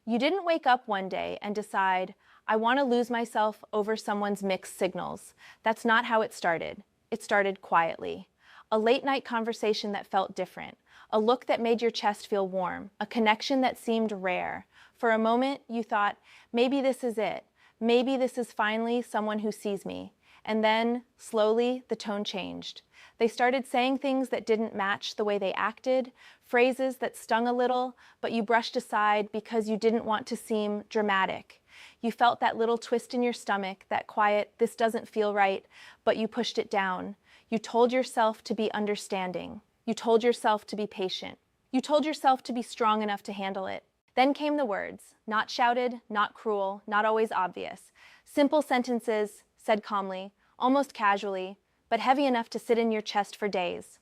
You didn't wake up one day and decide, I want to lose myself over someone's mixed signals. That's not how it started. It started quietly. A late night conversation that felt different. A look that made your chest feel warm. A connection that seemed rare. For a moment, you thought, maybe this is it. Maybe this is finally someone who sees me. And then, slowly, the tone changed. They started saying things that didn't match the way they acted, phrases that stung a little, but you brushed aside because you didn't want to seem dramatic. You felt that little twist in your stomach, that quiet, this doesn't feel right, but you pushed it down. You told yourself to be understanding. You told yourself to be patient. You told yourself to be strong enough to handle it. Then came the words, not shouted, not cruel, not always obvious. Simple sentences, said calmly, almost casually, but heavy enough to sit in your chest for days.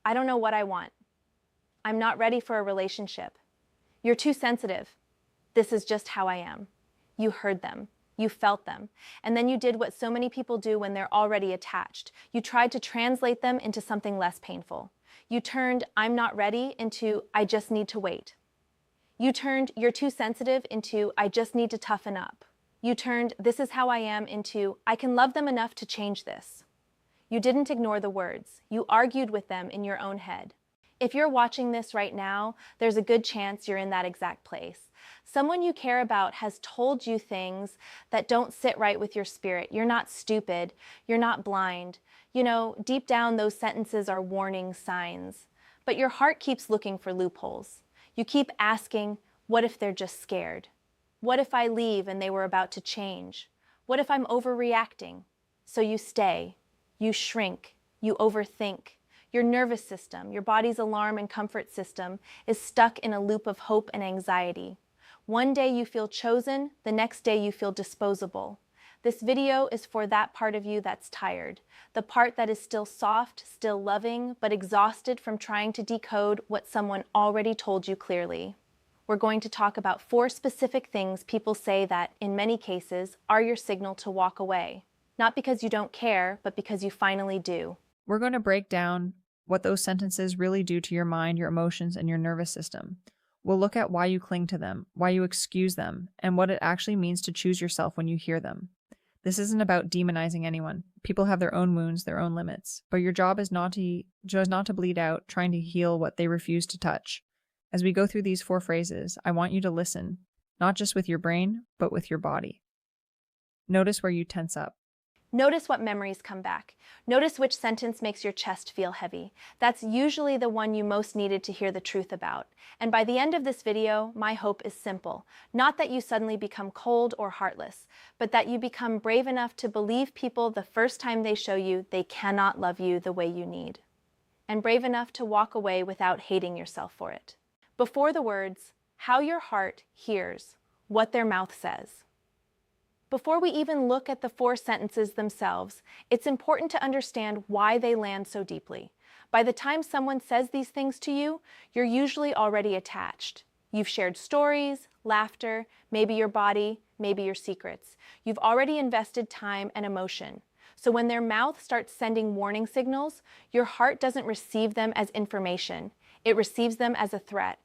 I don't know what I want. I'm not ready for a relationship. You're too sensitive. This is just how I am. You heard them. You felt them. And then you did what so many people do when they're already attached. You tried to translate them into something less painful. You turned I'm not ready into I just need to wait. You turned you're too sensitive into I just need to toughen up. You turned this is how I am into I can love them enough to change this. You didn't ignore the words. You argued with them in your own head. If you're watching this right now, there's a good chance you're in that exact place. Someone you care about has told you things that don't sit right with your spirit. You're not stupid. You're not blind. You know, deep down, those sentences are warning signs. But your heart keeps looking for loopholes. You keep asking, what if they're just scared? What if I leave and they were about to change? What if I'm overreacting? So you stay. You shrink. You overthink. Your nervous system, your body's alarm and comfort system, is stuck in a loop of hope and anxiety. One day you feel chosen, the next day you feel disposable. This video is for that part of you that's tired, the part that is still soft, still loving, but exhausted from trying to decode what someone already told you clearly. We're going to talk about 4 specific things people say that, in many cases, are your signal to walk away. Not because you don't care, but because you finally do. We're going to break down what those sentences really do to your mind, your emotions, and your nervous system. We'll look at why you cling to them, why you excuse them, and what it actually means to choose yourself when you hear them. This isn't about demonizing anyone. People have their own wounds, their own limits, but your job is not to bleed out trying to heal what they refuse to touch. As we go through these 4 phrases, I want you to listen, not just with your brain, but with your body. Notice where you tense up. Notice what memories come back. Notice which sentence makes your chest feel heavy. That's usually the one you most needed to hear the truth about. And by the end of this video, my hope is simple. Not that you suddenly become cold or heartless, but that you become brave enough to believe people the first time they show you they cannot love you the way you need. And brave enough to walk away without hating yourself for it. Before the words, how your heart hears what their mouth says. Before we even look at the 4 sentences themselves, it's important to understand why they land so deeply. By the time someone says these things to you, you're usually already attached. You've shared stories, laughter, maybe your body, maybe your secrets. You've already invested time and emotion. So when their mouth starts sending warning signals, your heart doesn't receive them as information. It receives them as a threat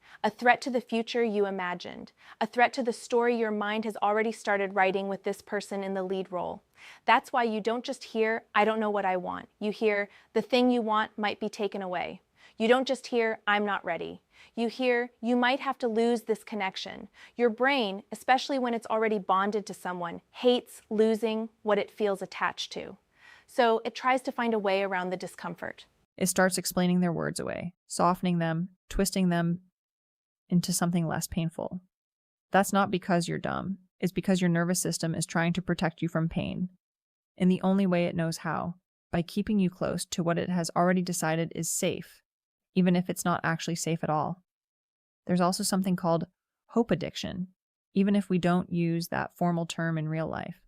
to the future you imagined, a threat to the story your mind has already started writing with this person in the lead role. That's why you don't just hear, I don't know what I want. You hear, the thing you want might be taken away. You don't just hear, I'm not ready. You hear, you might have to lose this connection. Your brain, especially when it's already bonded to someone, hates losing what it feels attached to. So it tries to find a way around the discomfort. It starts explaining their words away, softening them, twisting them into something less painful. That's not because you're dumb. It's because your nervous system is trying to protect you from pain, in the only way it knows how, by keeping you close to what it has already decided is safe, even if it's not actually safe at all. There's also something called hope addiction, even if we don't use that formal term in real life.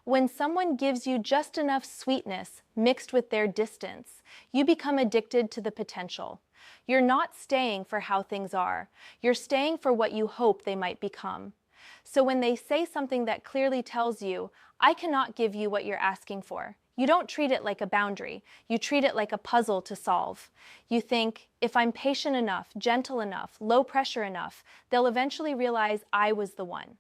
When someone gives you just enough sweetness mixed with their distance, you become addicted to the potential. You're not staying for how things are. You're staying for what you hope they might become. So when they say something that clearly tells you, I cannot give you what you're asking for, You don't treat it like a boundary. You treat it like a puzzle to solve. You think, if I'm patient enough, gentle enough, low pressure enough, they'll eventually realize I was the one.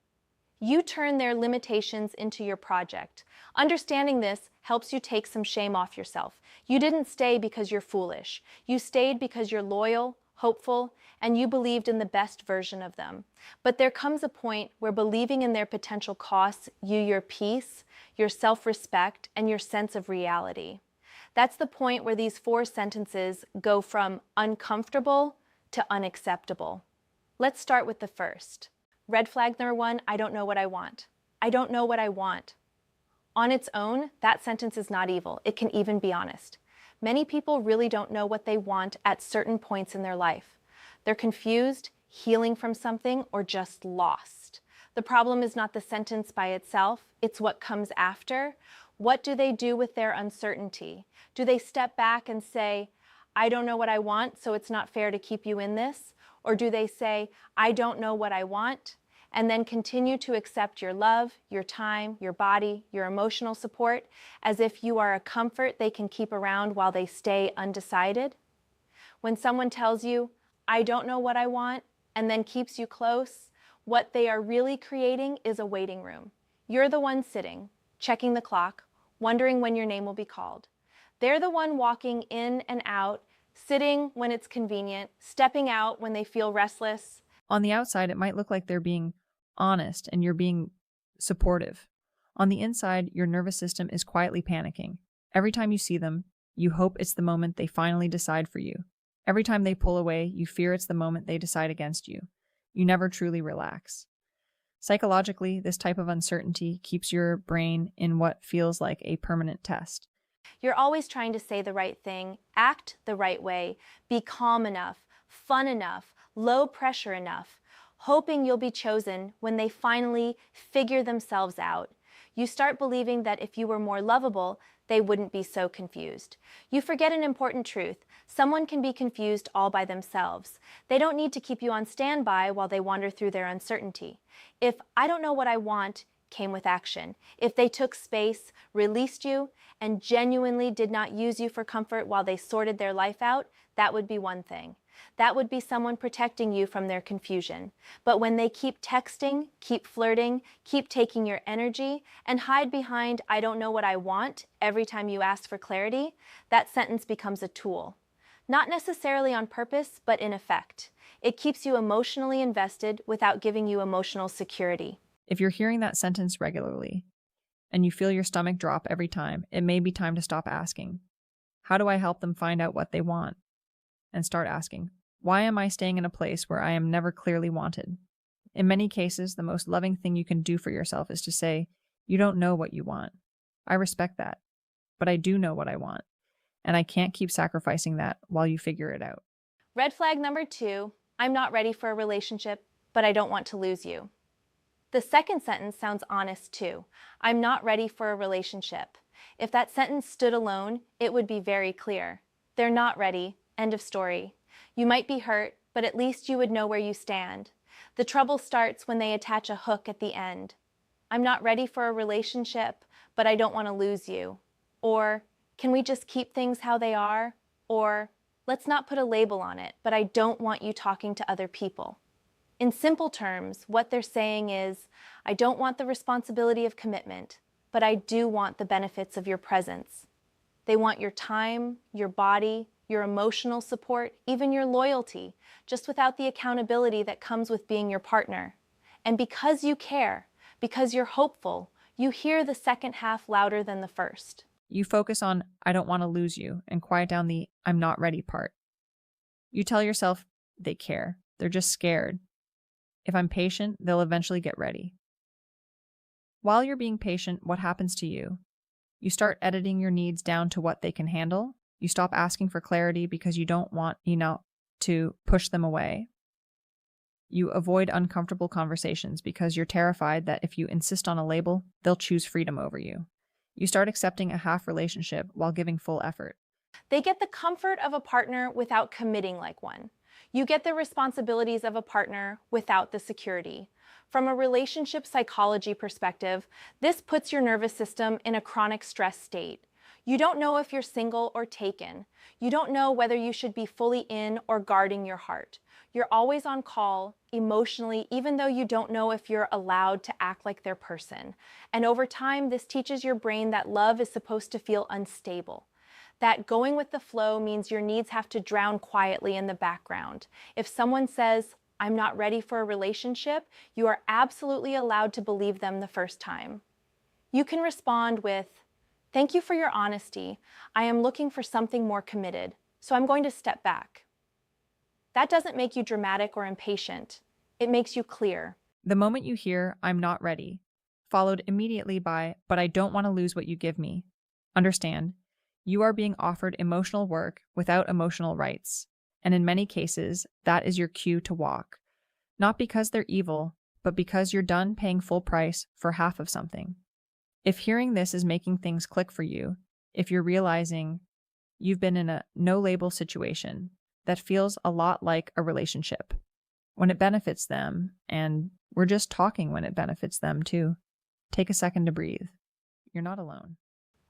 You turn their limitations into your project. Understanding this helps you take some shame off yourself. You didn't stay because you're foolish. You stayed because you're loyal, hopeful, and you believed in the best version of them. But there comes a point where believing in their potential costs you your peace, your self-respect, and your sense of reality. That's the point where these 4 sentences go from uncomfortable to unacceptable. Let's start with the first. Red flag number 1, I don't know what I want. I don't know what I want. On its own, that sentence is not evil. It can even be honest. Many people really don't know what they want at certain points in their life. They're confused, healing from something, or just lost. The problem is not the sentence by itself, it's what comes after. What do they do with their uncertainty? Do they step back and say, I don't know what I want, so it's not fair to keep you in this? Or do they say, I don't know what I want, and then continue to accept your love, your time, your body, your emotional support, as if you are a comfort they can keep around while they stay undecided? When someone tells you, I don't know what I want, and then keeps you close, what they are really creating is a waiting room. You're the one sitting, checking the clock, wondering when your name will be called. They're the one walking in and out, sitting when it's convenient, stepping out when they feel restless. On the outside, it might look like they're being honest and you're being supportive. On the inside, your nervous system is quietly panicking. Every time you see them, you hope it's the moment they finally decide for you. Every time they pull away, you fear it's the moment they decide against you. You never truly relax. Psychologically, this type of uncertainty keeps your brain in what feels like a permanent test. You're always trying to say the right thing, act the right way, be calm enough, fun enough, low pressure enough, hoping you'll be chosen when they finally figure themselves out. You start believing that if you were more lovable, they wouldn't be so confused. You forget an important truth. Someone can be confused all by themselves. They don't need to keep you on standby while they wander through their uncertainty. If I don't know what I want came with action, if they took space, released you, and genuinely did not use you for comfort while they sorted their life out, that would be one thing. That would be someone protecting you from their confusion. But when they keep texting, keep flirting, keep taking your energy, and hide behind I don't know what I want every time you ask for clarity, that sentence becomes a tool. Not necessarily on purpose, but in effect. It keeps you emotionally invested without giving you emotional security. If you're hearing that sentence regularly and you feel your stomach drop every time, it may be time to stop asking, how do I help them find out what they want? And start asking, why am I staying in a place where I am never clearly wanted? In many cases, the most loving thing you can do for yourself is to say, you don't know what you want. I respect that, but I do know what I want, and I can't keep sacrificing that while you figure it out. Red flag number 2, I'm not ready for a relationship, but I don't want to lose you. The second sentence sounds honest too. I'm not ready for a relationship. If that sentence stood alone, it would be very clear. They're not ready. End of story. You might be hurt, but at least you would know where you stand. The trouble starts when they attach a hook at the end. I'm not ready for a relationship, but I don't want to lose you. Or, can we just keep things how they are? Or, let's not put a label on it, but I don't want you talking to other people. In simple terms, what they're saying is, I don't want the responsibility of commitment, but I do want the benefits of your presence. They want your time, your body, your emotional support, even your loyalty, just without the accountability that comes with being your partner. And because you care, because you're hopeful, you hear the second half louder than the first. You focus on, I don't want to lose you, and quiet down the, I'm not ready part. You tell yourself they care. They're just scared. If I'm patient, they'll eventually get ready. While you're being patient, what happens to you? You start editing your needs down to what they can handle. You stop asking for clarity because you don't want to push them away. You avoid uncomfortable conversations because you're terrified that if you insist on a label, they'll choose freedom over you. You start accepting a half relationship while giving full effort. They get the comfort of a partner without committing like one. You get the responsibilities of a partner without the security. From a relationship psychology perspective, this puts your nervous system in a chronic stress state. You don't know if you're single or taken. You don't know whether you should be fully in or guarding your heart. You're always on call, emotionally, even though you don't know if you're allowed to act like their person. And over time, this teaches your brain that love is supposed to feel unstable. That going with the flow means your needs have to drown quietly in the background. If someone says, "I'm not ready for a relationship," you are absolutely allowed to believe them the first time. You can respond with, "Thank you for your honesty. I am looking for something more committed, so I'm going to step back." That doesn't make you dramatic or impatient. It makes you clear. The moment you hear, "I'm not ready," followed immediately by, "but I don't want to lose what you give me," understand, you are being offered emotional work without emotional rights. And in many cases, that is your cue to walk. Not because they're evil, but because you're done paying full price for half of something. If hearing this is making things click for you, if you're realizing you've been in a no-label situation that feels a lot like a relationship, when it benefits them, and we're just talking when it benefits them too, take a second to breathe. You're not alone.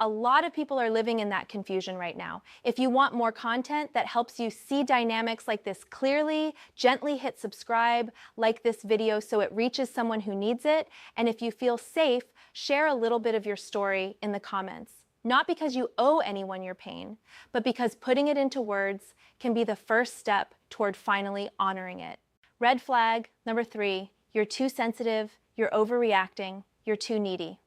A lot of people are living in that confusion right now. If you want more content that helps you see dynamics like this clearly, gently hit subscribe, like this video so it reaches someone who needs it, and if you feel safe, share a little bit of your story in the comments. Not because you owe anyone your pain, but because putting it into words can be the first step toward finally honoring it. Red flag number 3, you're too sensitive, you're overreacting, you're too needy.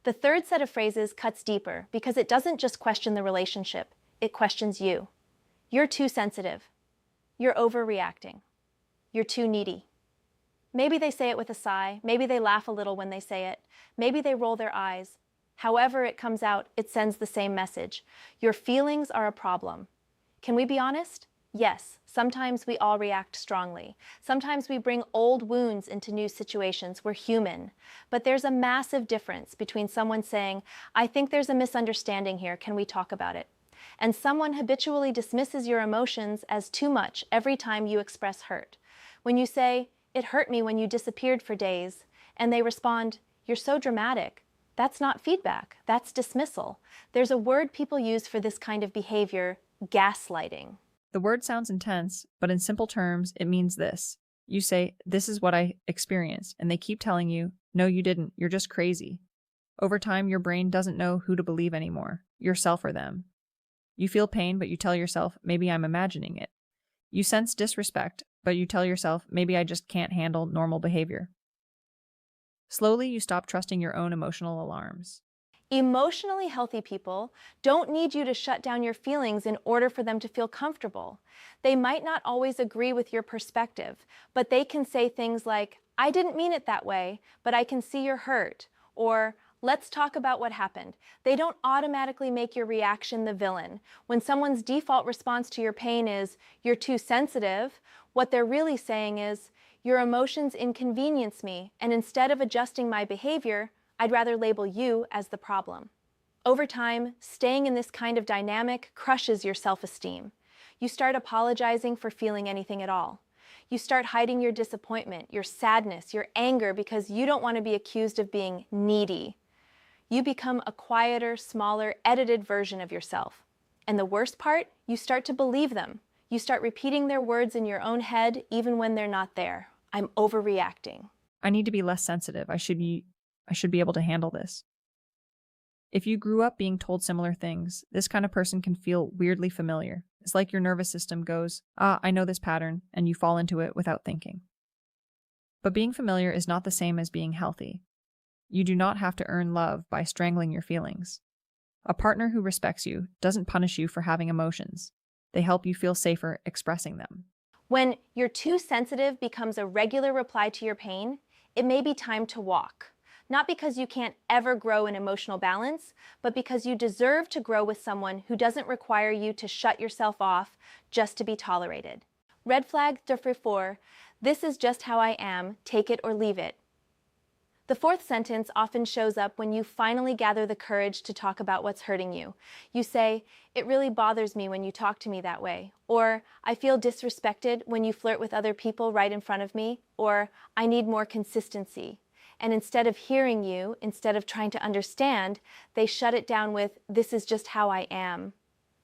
The third set of phrases cuts deeper because it doesn't just question the relationship, it questions you. You're too sensitive. You're overreacting. You're too needy. Maybe they say it with a sigh, maybe they laugh a little when they say it, maybe they roll their eyes. However it comes out, it sends the same message. Your feelings are a problem. Can we be honest? Yes, sometimes we all react strongly. Sometimes we bring old wounds into new situations. We're human. But there's a massive difference between someone saying, "I think there's a misunderstanding here, can we talk about it?" and someone habitually dismisses your emotions as too much every time you express hurt. When you say, "It hurt me when you disappeared for days," and they respond, "You're so dramatic," that's not feedback, that's dismissal. There's a word people use for this kind of behavior: gaslighting. The word sounds intense, but in simple terms, it means this. You say, "This is what I experienced," and they keep telling you, "No, you didn't. You're just crazy." Over time, your brain doesn't know who to believe anymore, yourself or them. You feel pain, but you tell yourself, "Maybe I'm imagining it." You sense disrespect, but you tell yourself, "Maybe I just can't handle normal behavior." Slowly, you stop trusting your own emotional alarms. Emotionally healthy people don't need you to shut down your feelings in order for them to feel comfortable. They might not always agree with your perspective, but they can say things like, "I didn't mean it that way, but I can see you're hurt," or "Let's talk about what happened." They don't automatically make your reaction the villain. When someone's default response to your pain is, "You're too sensitive," what they're really saying is, "Your emotions inconvenience me, and instead of adjusting my behavior, I'd rather label you as the problem." Over time, staying in this kind of dynamic crushes your self-esteem. You start apologizing for feeling anything at all. You start hiding your disappointment, your sadness, your anger because you don't want to be accused of being needy. You become a quieter, smaller, edited version of yourself. And the worst part, you start to believe them. You start repeating their words in your own head even when they're not there. "I'm overreacting." I need to be less sensitive. I should be able to handle this. If you grew up being told similar things, this kind of person can feel weirdly familiar. It's like your nervous system goes, I know this pattern, and you fall into it without thinking. But being familiar is not the same as being healthy. You do not have to earn love by strangling your feelings. A partner who respects you doesn't punish you for having emotions. They help you feel safer expressing them. When "you're too sensitive" becomes a regular reply to your pain, it may be time to walk. Not because you can't ever grow in emotional balance, but because you deserve to grow with someone who doesn't require you to shut yourself off just to be tolerated. Red flag number 4, "This is just how I am, take it or leave it." The fourth sentence often shows up when you finally gather the courage to talk about what's hurting you. You say, "It really bothers me when you talk to me that way," or "I feel disrespected when you flirt with other people right in front of me," or "I need more consistency." And instead of hearing you, instead of trying to understand, they shut it down with, "This is just how I am."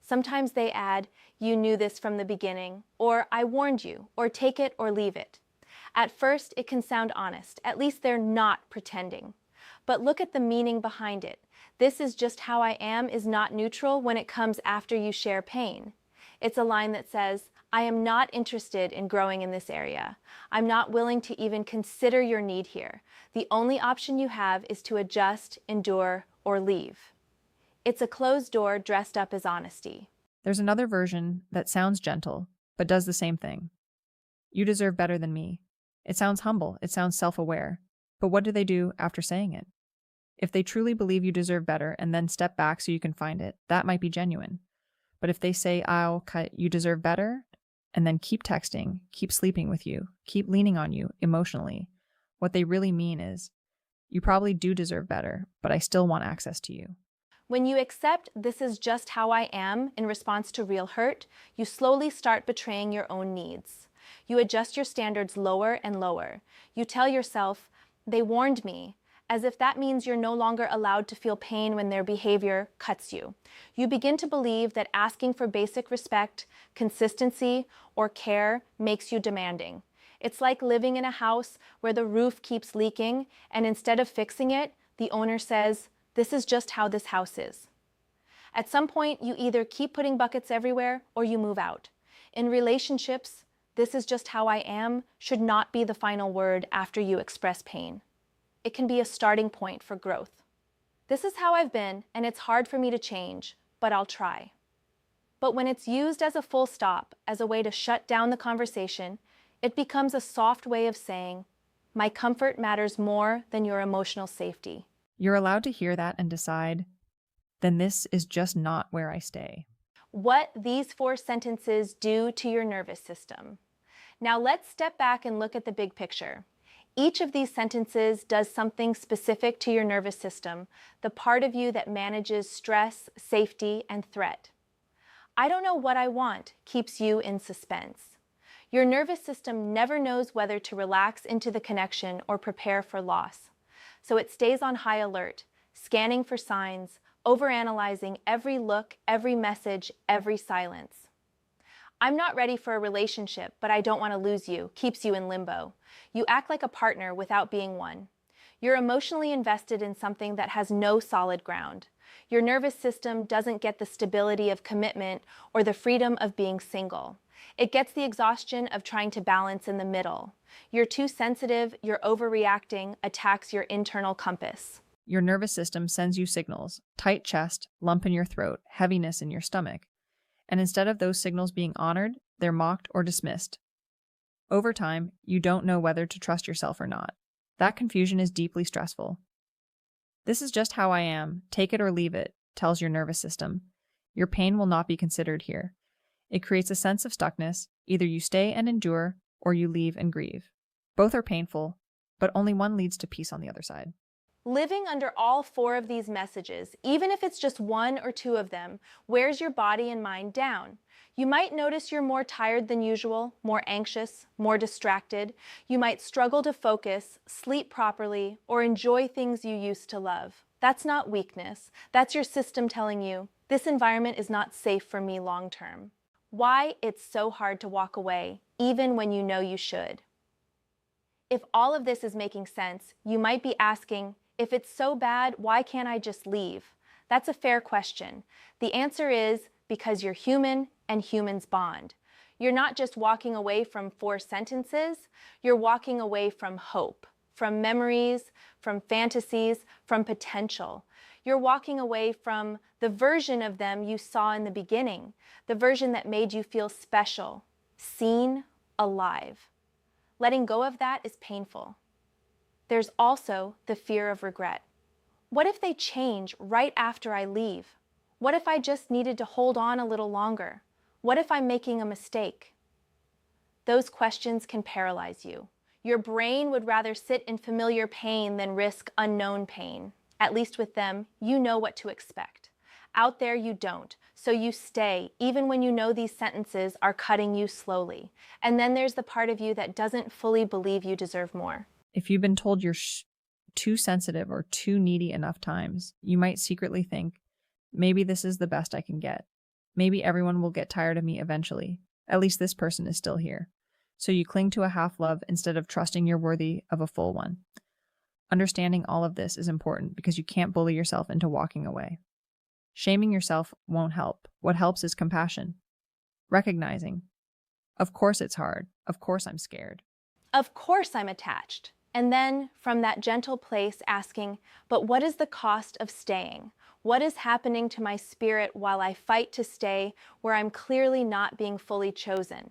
Sometimes they add, "You knew this from the beginning," or "I warned you," or "Take it or leave it." At first, it can sound honest. At least they're not pretending. But look at the meaning behind it. "This is just how I am" is not neutral when it comes after you share pain. It's a line that says, "I am not interested in growing in this area. I'm not willing to even consider your need here. The only option you have is to adjust, endure, or leave." It's a closed door dressed up as honesty. There's another version that sounds gentle, but does the same thing. "You deserve better than me." It sounds humble, it sounds self-aware. But what do they do after saying it? If they truly believe you deserve better and then step back so you can find it, that might be genuine. But if they say, "I'll cut, you deserve better," and then keep texting, keep sleeping with you, keep leaning on you emotionally, what they really mean is, "You probably do deserve better, but I still want access to you." When you accept "this is just how I am" in response to real hurt, you slowly start betraying your own needs. You adjust your standards lower and lower. You tell yourself, "They warned me," as if that means you're no longer allowed to feel pain when their behavior cuts you. You begin to believe that asking for basic respect, consistency, or care makes you demanding. It's like living in a house where the roof keeps leaking, and instead of fixing it, the owner says, "This is just how this house is." At some point, you either keep putting buckets everywhere or you move out. In relationships, "This is just how I am" should not be the final word after you express pain. It can be a starting point for growth. "This is how I've been, and it's hard for me to change, but I'll try." But when it's used as a full stop, as a way to shut down the conversation, it becomes a soft way of saying, "My comfort matters more than your emotional safety." You're allowed to hear that and decide, then this is just not where I stay. What these 4 sentences do to your nervous system. Now let's step back and look at the big picture. Each of these sentences does something specific to your nervous system, the part of you that manages stress, safety, and threat. "I don't know what I want" keeps you in suspense. Your nervous system never knows whether to relax into the connection or prepare for loss. So it stays on high alert, scanning for signs, overanalyzing every look, every message, every silence. "I'm not ready for a relationship, but I don't want to lose you" keeps you in limbo. You act like a partner without being one. You're emotionally invested in something that has no solid ground. Your nervous system doesn't get the stability of commitment or the freedom of being single. It gets the exhaustion of trying to balance in the middle. You're too sensitive, you're overreacting, attacks your internal compass. Your nervous system sends you signals: tight chest, lump in your throat, heaviness in your stomach. And instead of those signals being honored, they're mocked or dismissed. Over time, you don't know whether to trust yourself or not. That confusion is deeply stressful. "This is just how I am, take it or leave it," tells your nervous system. Your pain will not be considered here. It creates a sense of stuckness. Either you stay and endure, or you leave and grieve. Both are painful, but only one leads to peace on the other side. Living under all 4 of these messages, even if it's just 1 or 2 of them, wears your body and mind down. You might notice you're more tired than usual, more anxious, more distracted. You might struggle to focus, sleep properly, or enjoy things you used to love. That's not weakness. That's your system telling you, "This environment is not safe for me long term." Why it's so hard to walk away, even when you know you should. If all of this is making sense, you might be asking, "If it's so bad, why can't I just leave?" That's a fair question. The answer is because you're human and humans bond. You're not just walking away from 4 sentences, you're walking away from hope, from memories, from fantasies, from potential. You're walking away from the version of them you saw in the beginning, the version that made you feel special, seen, alive. Letting go of that is painful. There's also the fear of regret. What if they change right after I leave? What if I just needed to hold on a little longer? What if I'm making a mistake? Those questions can paralyze you. Your brain would rather sit in familiar pain than risk unknown pain. At least with them, you know what to expect. Out there, you don't, so you stay, even when you know these sentences are cutting you slowly. And then there's the part of you that doesn't fully believe you deserve more. If you've been told you're too sensitive or too needy enough times, you might secretly think, maybe this is the best I can get. Maybe everyone will get tired of me eventually. At least this person is still here. So you cling to a half love instead of trusting you're worthy of a full one. Understanding all of this is important because you can't bully yourself into walking away. Shaming yourself won't help. What helps is compassion. Recognizing, of course it's hard. Of course I'm scared. Of course I'm attached. And then, from that gentle place, asking, but what is the cost of staying? What is happening to my spirit while I fight to stay where I'm clearly not being fully chosen?